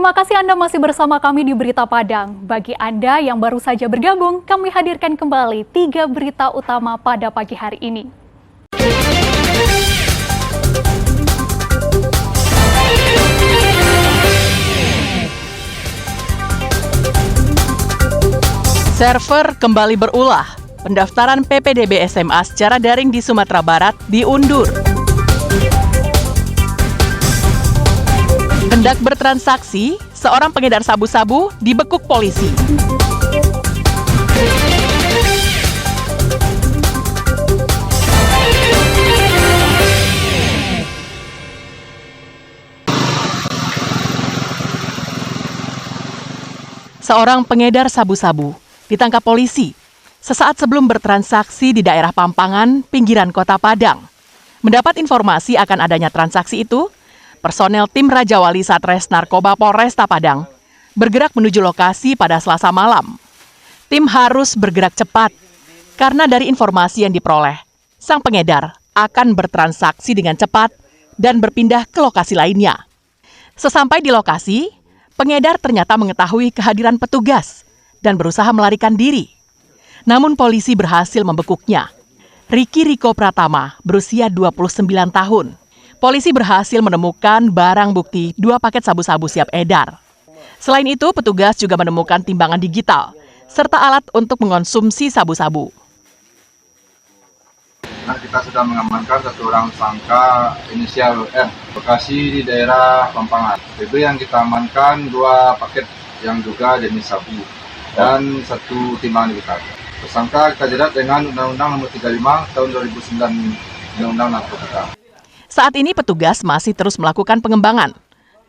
Terima kasih Anda masih bersama kami di Berita Padang. Bagi Anda yang baru saja bergabung, kami hadirkan kembali 3 berita utama pada pagi hari ini. Server kembali berulah. Pendaftaran PPDB SMA secara daring di Sumatera Barat diundur. Hendak bertransaksi, seorang pengedar sabu-sabu dibekuk polisi. Seorang pengedar sabu-sabu ditangkap polisi sesaat sebelum bertransaksi di daerah Pampangan, pinggiran Kota Padang. Mendapat informasi akan adanya transaksi itu, personel tim Raja Wali Satres Narkoba Polresta Padang bergerak menuju lokasi pada Selasa malam. Tim harus bergerak cepat karena dari informasi yang diperoleh, sang pengedar akan bertransaksi dengan cepat dan berpindah ke lokasi lainnya. Sesampai di lokasi, pengedar ternyata mengetahui kehadiran petugas dan berusaha melarikan diri. Namun polisi berhasil membekuknya. Ricky Riko Pratama berusia 29 tahun. Polisi berhasil menemukan barang bukti 2 paket sabu-sabu siap edar. Selain itu, petugas juga menemukan timbangan digital serta alat untuk mengonsumsi sabu-sabu. Nah, kita sudah mengamankan 1 orang tersangka inisial F, lokasi di daerah Pampangan. PB yang kita amankan 2 paket yang juga jenis sabu dan 1 timbangan digital. Tersangka kita jerat dengan Undang-Undang Nomor 35 Tahun 2009 Undang-Undang Narkotika. Saat ini petugas masih terus melakukan pengembangan,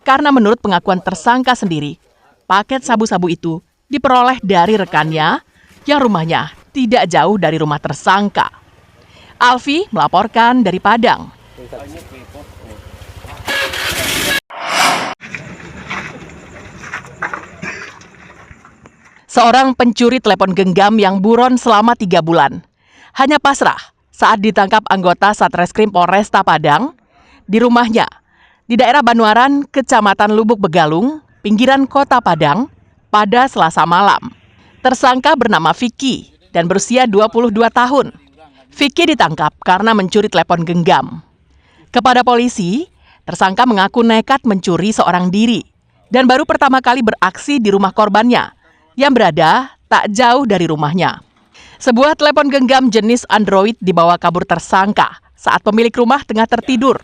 karena menurut pengakuan tersangka sendiri, paket sabu-sabu itu diperoleh dari rekannya yang rumahnya tidak jauh dari rumah tersangka. Alfi melaporkan dari Padang. Seorang pencuri telepon genggam yang buron selama 3 bulan hanya pasrah saat ditangkap anggota Satreskrim Polresta Padang di rumahnya di daerah Banuaran, Kecamatan Lubuk Begalung, pinggiran Kota Padang pada Selasa malam. Tersangka bernama Vicky dan berusia 22 tahun. Vicky ditangkap karena mencuri telepon genggam. Kepada polisi, tersangka mengaku nekat mencuri seorang diri dan baru pertama kali beraksi di rumah korbannya yang berada tak jauh dari rumahnya. Sebuah telepon genggam jenis Android dibawa kabur tersangka saat pemilik rumah tengah tertidur.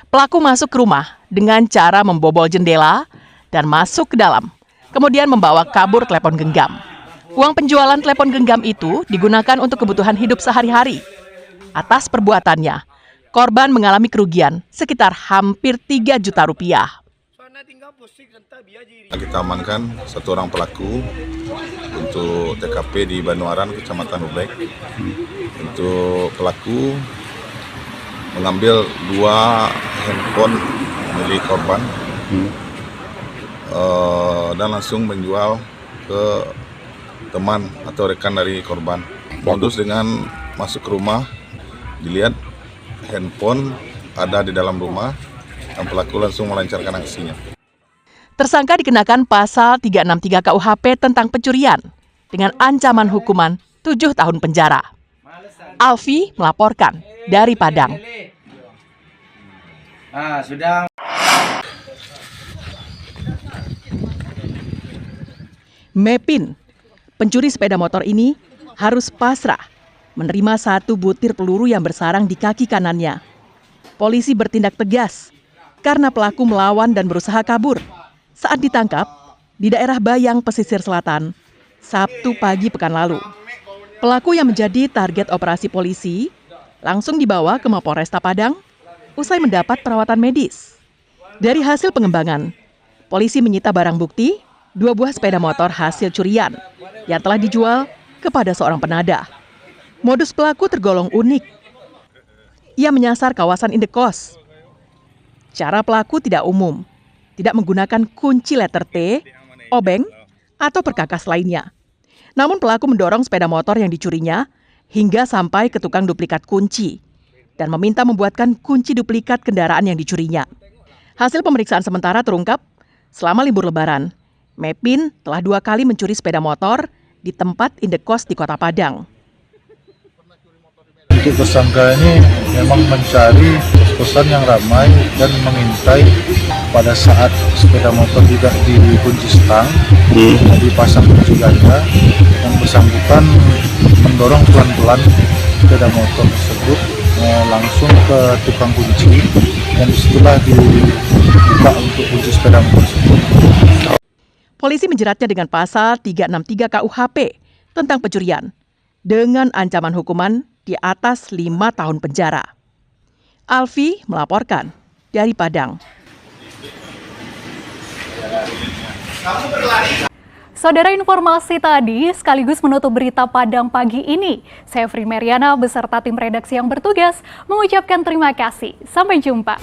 Pelaku masuk ke rumah dengan cara membobol jendela dan masuk ke dalam, kemudian membawa kabur telepon genggam. Uang penjualan telepon genggam itu digunakan untuk kebutuhan hidup sehari-hari. Atas perbuatannya, korban mengalami kerugian sekitar hampir 3 juta rupiah. Kita amankan 1 orang pelaku untuk TKP di Banuaran, Kecamatan Lubek. Untuk pelaku mengambil 2 handphone milik korban dan langsung menjual ke teman atau rekan dari korban. Modus dengan masuk ke rumah, dilihat handphone ada di dalam rumah, dan pelaku langsung melancarkan aksinya. Tersangka dikenakan pasal 363 KUHP tentang pencurian dengan ancaman hukuman 7 tahun penjara. Alfi melaporkan dari Padang. Mepin, pencuri sepeda motor ini harus pasrah menerima 1 butir peluru yang bersarang di kaki kanannya. Polisi bertindak tegas karena pelaku melawan dan berusaha kabur saat ditangkap di daerah Bayang, Pesisir Selatan, Sabtu pagi pekan lalu. Pelaku yang menjadi target operasi polisi langsung dibawa ke Mapolresta Padang usai mendapat perawatan medis. Dari hasil pengembangan, polisi menyita barang bukti 2 buah sepeda motor hasil curian yang telah dijual kepada seorang penadah. Modus pelaku tergolong unik. Ia menyasar kawasan indekos. Cara pelaku tidak umum, tidak menggunakan kunci letter T, obeng, atau perkakas lainnya. Namun pelaku mendorong sepeda motor yang dicurinya hingga sampai ke tukang duplikat kunci dan meminta membuatkan kunci duplikat kendaraan yang dicurinya. Hasil pemeriksaan sementara terungkap, Selama libur Lebaran, Mepin telah 2 kali mencuri sepeda motor di tempat indekos di Kota Padang. Untuk tersangka ini memang mencari kos-kosan yang ramai dan mengintai pada saat sepeda motor tidak dikunci stang, dipasang kunci ganda, yang bersangkutan mendorong pelan-pelan sepeda motor tersebut langsung ke tukang kunci, dan disitulah dibuka untuk kunci sepeda motor tersebut. Polisi menjeratnya dengan pasal 363 KUHP tentang pencurian dengan ancaman hukuman di atas 5 tahun penjara. Alfi melaporkan dari Padang. Saudara, informasi tadi sekaligus menutup berita Padang pagi ini. Saya Fri Meriana beserta tim redaksi yang bertugas mengucapkan terima kasih. Sampai jumpa.